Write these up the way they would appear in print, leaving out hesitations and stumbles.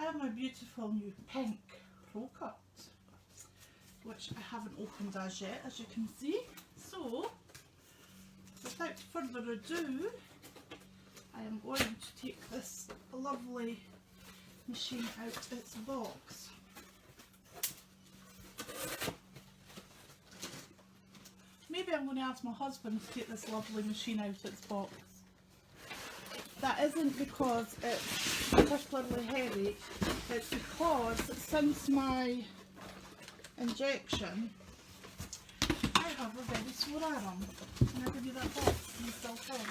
I have my beautiful new pink Pro Cut, which I haven't opened as yet, as you can see. So, without further ado, I am going to take this lovely machine out its box. Maybe I'm going to ask my husband to take this lovely machine out its box. That isn't because it's particularly heavy, it's because since my injection I have a very sore arm. Can I give you that box and you still film?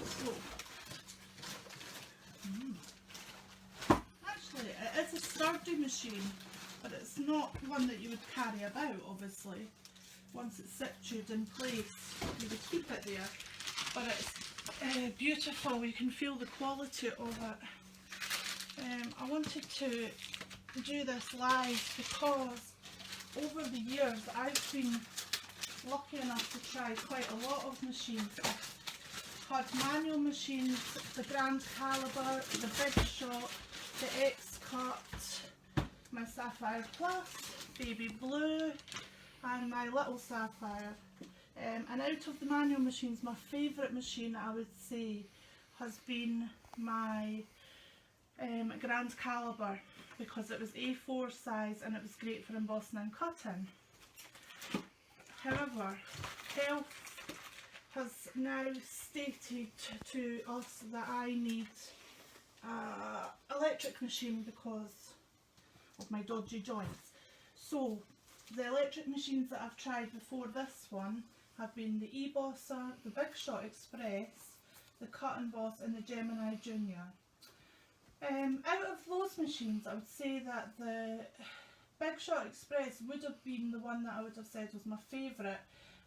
So, actually it is a sturdy machine, but it's not one that you would carry about obviously. Once it's situated in place you would keep it there, but it's beautiful. You can feel the quality of it. I wanted to do this live because over the years I've been lucky enough to try quite a lot of machines. I've had manual machines, the Grand Caliber, the Big Shot, the X-Cut, my Sapphire Plus, Baby Blue and my Little Sapphire. And out of the manual machines, my favourite machine I would say has been my Grand Caliber, because it was A4 size and it was great for embossing and cutting. However, Health has now stated to us that I need an electric machine because of my dodgy joints. So the electric machines that I've tried before this one have been the Embosser, the Big Shot Express, the Cut and Boss and the Gemini Junior. Out of those machines I would say that the Big Shot Express would have been the one that I would have said was my favourite.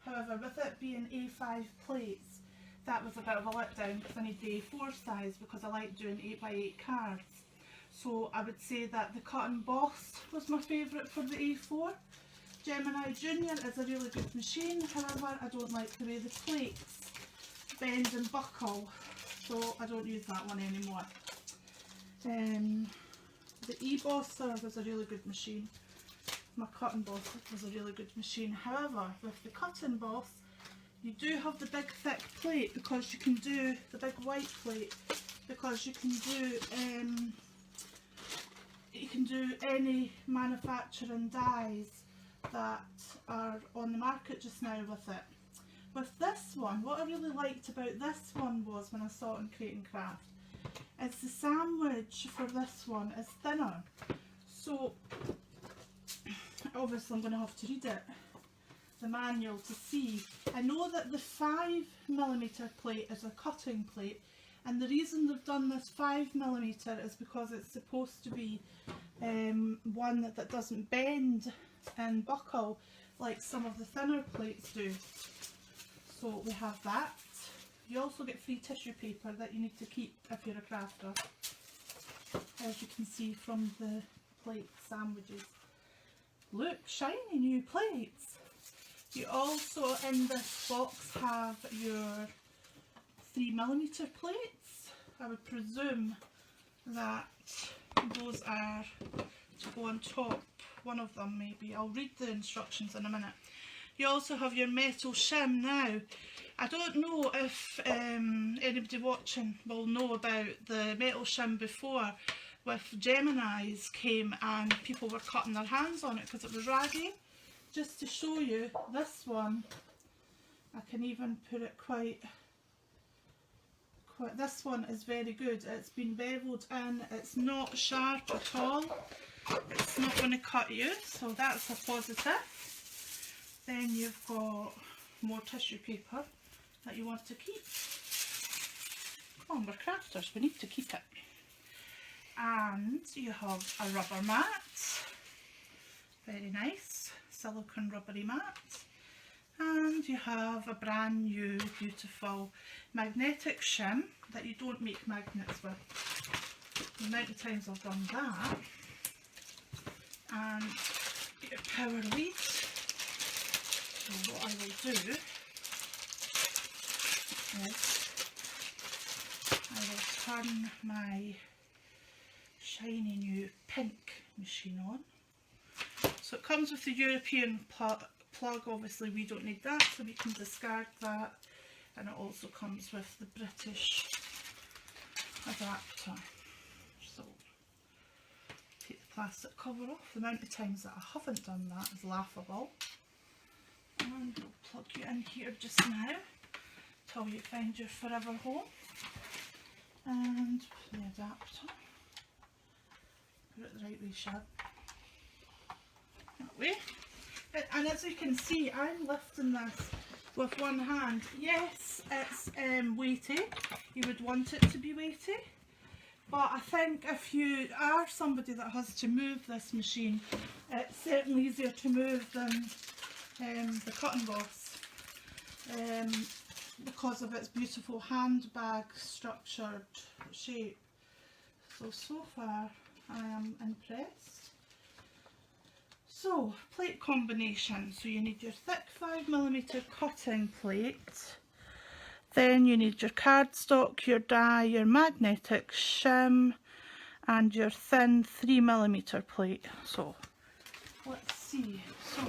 However, with it being A5 plates, that was a bit of a letdown because I need the A4 size because I like doing 8x8 cards. So I would say that the Cut and Boss was my favourite for the A4. Gemini Junior is a really good machine, however I don't like the way the plates bend and buckle, so I don't use that one anymore. The Embosser was a really good machine. My Cut and Boss was a really good machine. However, with the Cut and Boss, you do have the big thick plate because you can do the big white plate because you can do any manufacturing dies that are on the market just now with it. With this one, what I really liked about this one was when I saw it in Crate and Craft, is the sandwich for this one is thinner. So obviously I'm going to have to read it, the manual, to see. I know that the 5mm plate is a cutting plate, and the reason they've done this 5mm is because it's supposed to be one that doesn't bend and buckle like some of the thinner plates do. So we have that. You also get free tissue paper that you need to keep if you're a crafter, as you can see from the plate sandwiches. Look, shiny new plates. You also in this box have your 3mm plates. I would presume that those are to go on top, one of them maybe. I'll read the instructions in a minute. You also have your metal shim. Now, I don't know if anybody watching will know about the metal shim before. With Gemini's came and people were cutting their hands on it because it was raggy. Just to show you, this one, I can even put it quite, this one is very good. It's been beveled in, it's not sharp at all. It's not going to cut you, so that's a positive. Then you've got more tissue paper that you want to keep. Come on, we're crafters, we need to keep it. And you have a rubber mat, very nice, silicone rubbery mat. And you have a brand new beautiful magnetic shim that you don't make magnets with. The amount of times I've done that. And your power lead. So what I will do is I will turn my shiny new pink machine on. So it comes with the European plug, obviously we don't need that, so we can discard that. And it also comes with the British adapter. So take the plastic cover off. The amount of times that I haven't done that is laughable. And we'll plug you in here just now till you find your forever home. And the adapter. Put it the right way, Shab. That way. And as you can see, I'm lifting this with one hand. Yes, it's weighty. You would want it to be weighty. But I think if you are somebody that has to move this machine, it's certainly easier to move than the cut and emboss, because of its beautiful handbag structured shape. So far I am impressed. So, plate combination. So you need your thick 5mm cutting plate, then you need your cardstock, your die, your magnetic shim, and your thin 3mm plate. So let's see. So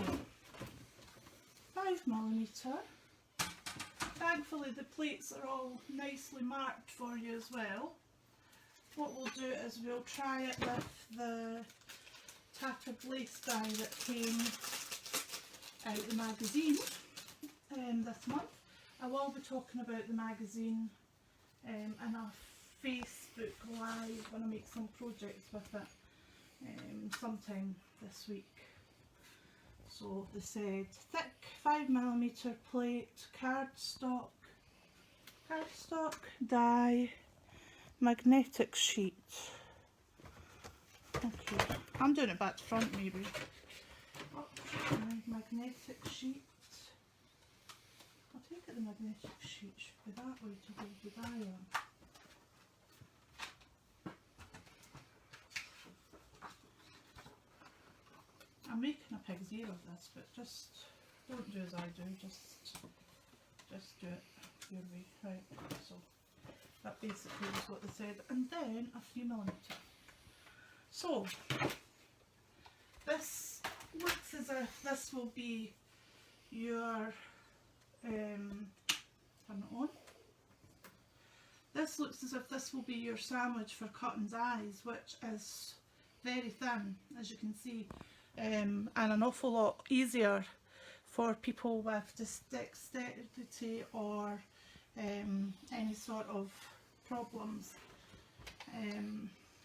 5mm. Thankfully the plates are all nicely marked for you as well. What we'll do is we'll try it with the tattered lace die that came out the magazine this month. I will be talking about the magazine in a Facebook Live when I make some projects with it sometime this week. So they said thick 5mm plate, cardstock, die, magnetic sheet. Okay, I'm doing it back to front maybe. Magnetic sheet. I take it the magnetic sheet should be that way to hold the die on. I'm making a pig's ear of this, but just don't do as I do, just do it your way, right? So that basically is what they said, and then a 3mm. So this looks as if this will be your turn it on. This looks as if this will be your sandwich for cutting dies, which is very thin, as you can see, and an awful lot easier for people with dexterity or any sort of problems.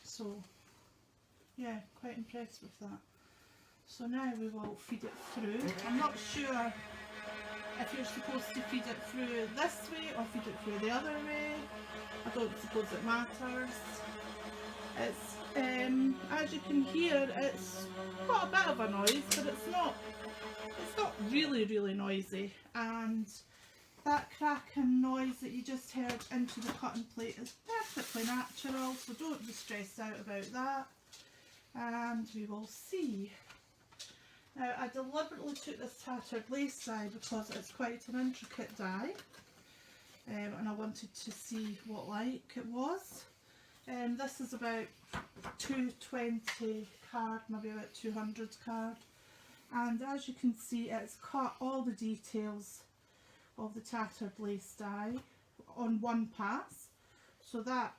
So yeah, quite impressed with that. So now we will feed it through. I'm not sure if you're supposed to feed it through this way or feed it through the other way. I don't suppose it matters. It's as you can hear, it's got a bit of a noise, but it's not really noisy, and that cracking noise that you just heard into the cutting plate is perfectly natural, so don't be stressed out about that. And we will see. Now I deliberately took this tattered lace die because it's quite an intricate die, and I wanted to see what like it was. This is about 220 card, maybe about 200 card, and as you can see it's cut all the details of the tattered lace die on one pass, so that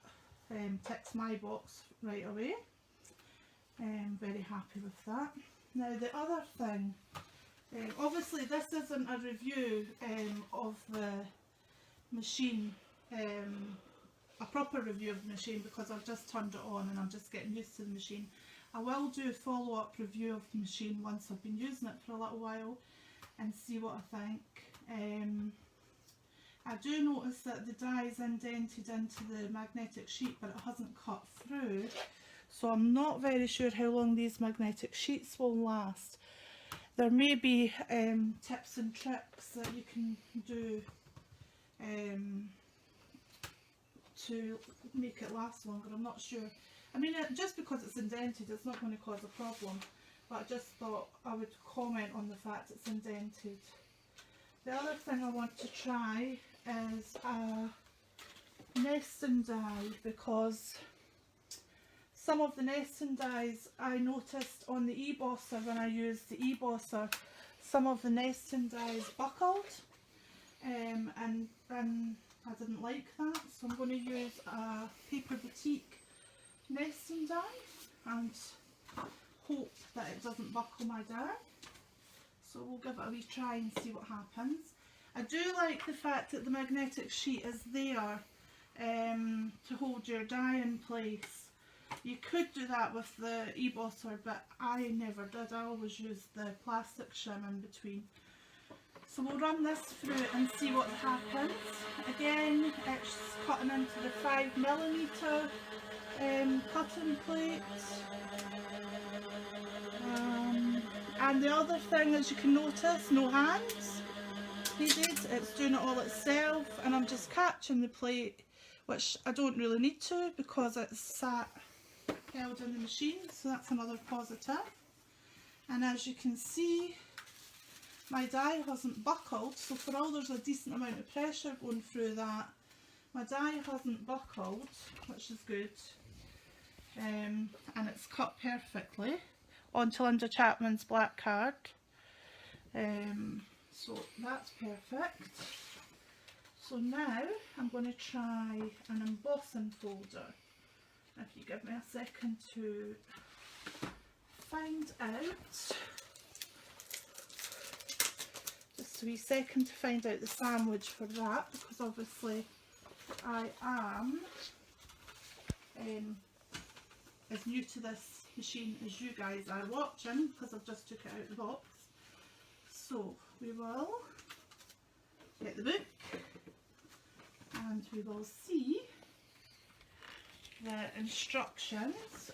ticks my box right away. I'm very happy with that. Now the other thing, obviously this isn't a review of the machine, a proper review of the machine, because I've just turned it on and I'm just getting used to the machine. I will do a follow-up review of the machine once I've been using it for a little while and see what I think. I do notice that the die is indented into the magnetic sheet, but it hasn't cut through, so I'm not very sure how long these magnetic sheets will last. There may be tips and tricks that you can do to make it last longer. I'm not sure. I mean, just because it's indented, it's not going to cause a problem, but I just thought I would comment on the fact it's indented. The other thing I want to try is a nesting die, because some of the nesting dies, I noticed on the embosser, when I used the embosser, some of the nesting dies buckled, and I didn't like that, so I'm going to use a Paper Boutique nesting die and hope that it doesn't buckle my die. So we'll give it a wee try and see what happens. I do like the fact that the magnetic sheet is there to hold your die in place. You could do that with the embosser, but I never did. I always used the plastic shim in between. So we'll run this through and see what happens. Again, it's cutting into the 5mm cutting plate. And the other thing, as you can notice, no hands needed. It's doing it all itself, and I'm just catching the plate, which I don't really need to because it's sat held in the machine, so that's another positive. And as you can see, my die hasn't buckled, so for all there's a decent amount of pressure going through that, my die hasn't buckled, which is good. And it's cut perfectly onto Linda Chapman's black card. So that's perfect. So now I'm going to try an embossing folder. If you give me a second to find out, just a wee second to find out the sandwich for that, because obviously I am as new to this machine as you guys are watching, because I've just took it out of the box. So we will get the book and we will see the instructions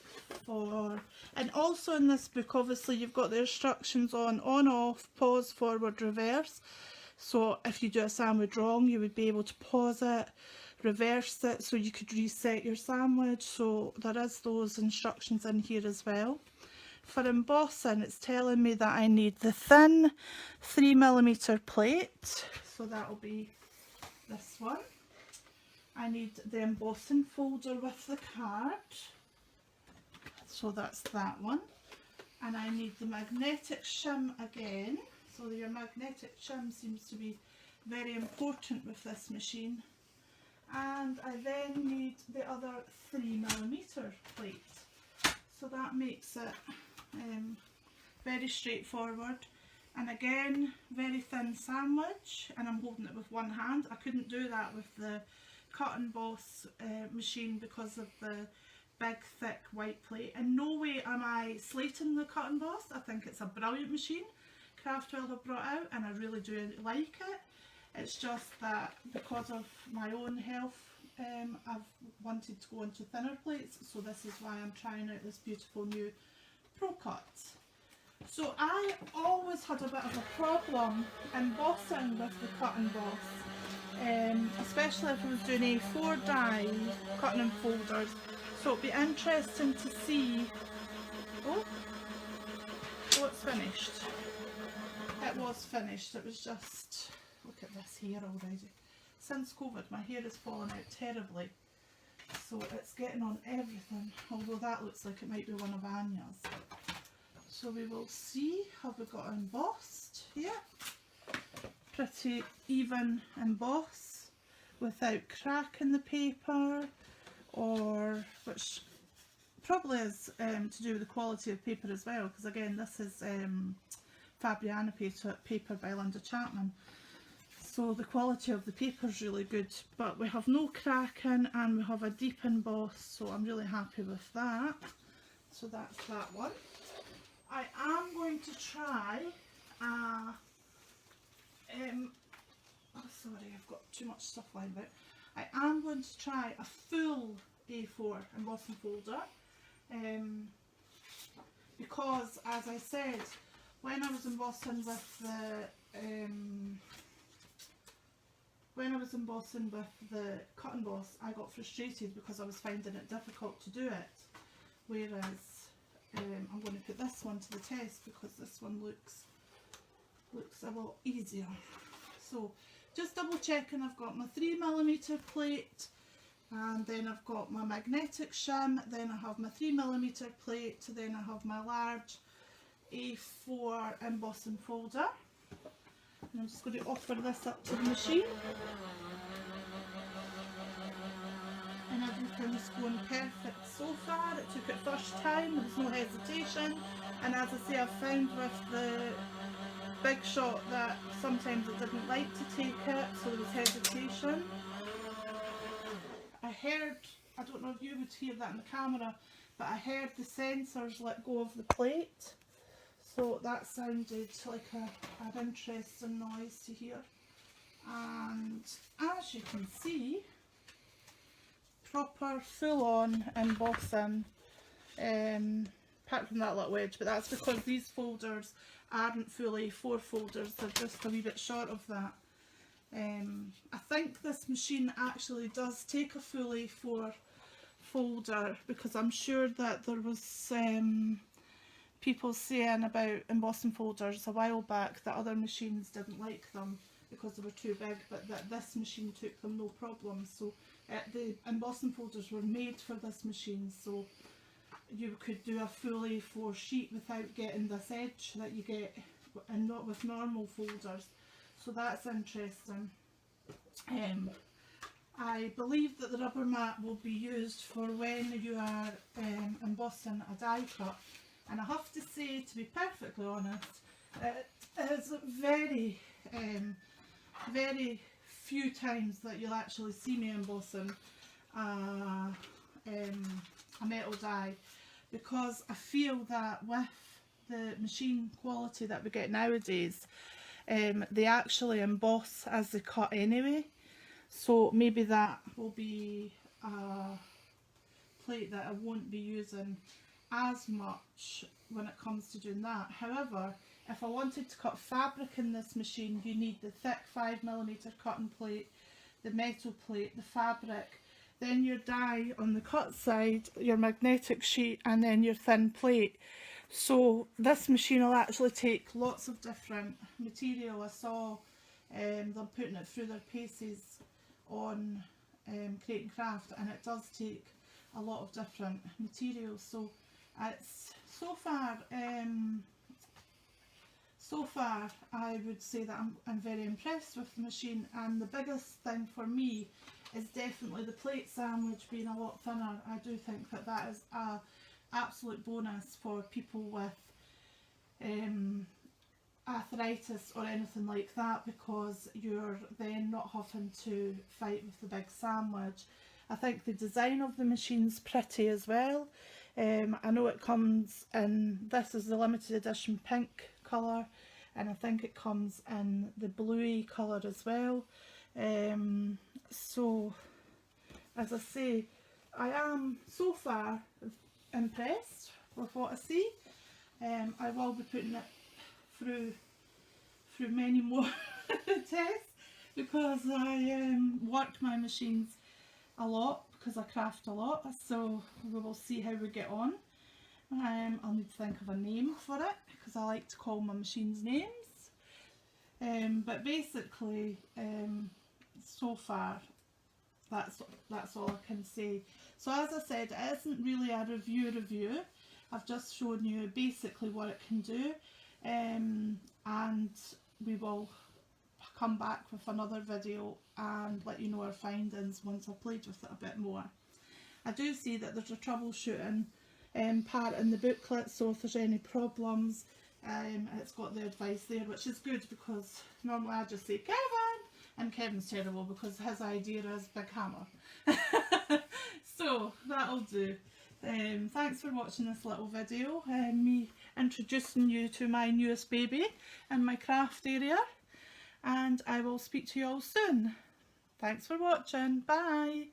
for, and also in this book obviously you've got the instructions on off, pause, forward, reverse. So if you do a sandwich wrong, you would be able to pause it, reverse it, so you could reset your sandwich. So there is those instructions in here as well. For embossing, it's telling me that I need the thin 3mm plate, so that will be this one. I need the embossing folder with the card, so that's that one. And I need the magnetic shim again, so your magnetic shim seems to be very important with this machine. And I then need the other 3mm plate, so that makes it very straightforward. And again, very thin sandwich, and I'm holding it with one hand. I couldn't do that with the cut and emboss machine because of the big thick white plate. In no way am I slating the cut and emboss. I think it's a brilliant machine Craftwell have brought out, and I really do like it. It's just that because of my own health, I've wanted to go into thinner plates, so this is why I'm trying out this beautiful new Pro Cut. So I always had a bit of a problem embossing with the cut and emboss, especially if I was doing A4 die cutting in folders. So it'd be interesting to see. Oh, it's finished. It was finished. It was just, look at this hair already. Since COVID, my hair has fallen out terribly, so it's getting on everything, although that looks like it might be one of Anya's. So we will see. Have we got embossed here? Pretty even emboss without cracking the paper, or which probably is to do with the quality of paper as well, because again this is Fabriana paper by Linda Chapman. So the quality of the paper is really good, but we have no cracking and we have a deep emboss, so I'm really happy with that. So that's that one. I am going to try oh sorry, I've got too much stuff lying about. I am going to try a full A4 embossing folder, because as I said, when I was embossing with the cut and emboss, I got frustrated because I was finding it difficult to do it, whereas I'm going to put this one to the test because this one looks a lot easier. So just double checking, I've got my 3mm plate, and then I've got my magnetic shim, then I have my 3mm plate, then I have my large A4 embossing folder. And I'm just going to offer this up to the machine. And everything's going perfect so far. It took it first time, there was no hesitation. And as I say, I've found with the Big Shot that sometimes it didn't like to take it, so there was hesitation. I heard, I don't know if you would hear that in the camera, but I heard the sensors let go of the plate. So that sounded like an interesting noise to hear. And as you can see, proper full-on embossing, apart from that little wedge, but that's because these folders aren't full A4 folders, they're just a wee bit short of that. I think this machine actually does take a full A4 folder, because I'm sure that there was people saying about embossing folders a while back that other machines didn't like them because they were too big, but that this machine took them no problem. So the embossing folders were made for this machine, so you could do a full A4 sheet without getting this edge that you get, and not with normal folders. So that's interesting. I believe that the rubber mat will be used for when you are embossing a die cut. And I have to say, to be perfectly honest, it is very, very few times that you'll actually see me embossing a metal die, because I feel that with the machine quality that we get nowadays, they actually emboss as they cut anyway. So maybe that will be a plate that I won't be using as much when it comes to doing that. However, if I wanted to cut fabric in this machine, you need the thick 5mm cutting plate, the metal plate, the fabric, then your die on the cut side, your magnetic sheet, and then your thin plate. So this machine will actually take lots of different material. I saw them putting it through their paces on Crate and Craft, and it does take a lot of different materials. So it's so far I would say that I'm very impressed with the machine, and the biggest thing for me is definitely the plate sandwich being a lot thinner. I do think that that is a absolute bonus for people with arthritis or anything like that, because you're then not having to fight with the big sandwich. I think the design of the machine's pretty as well. I know it comes in, this is the limited edition pink colour, and I think it comes in the bluey colour as well. So as I say, I am so far impressed with what I see. I will be putting it through many more tests, because I work my machines a lot, because I craft a lot, so we will see how we get on. I'll need to think of a name for it, because I like to call my machines names. But basically, so far, that's all I can say. So as I said, it isn't really a review. I've just shown you basically what it can do, and we will come back with another video and let you know our findings once I've played with it a bit more. I do see that there's a troubleshooting part in the booklet, so if there's any problems, it's got the advice there, which is good, because normally I just say Kevin, and Kevin's terrible because his idea is big hammer. So that'll do. Thanks for watching this little video, me introducing you to my newest baby in my craft area, and I will speak to you all soon. Thanks for watching, bye!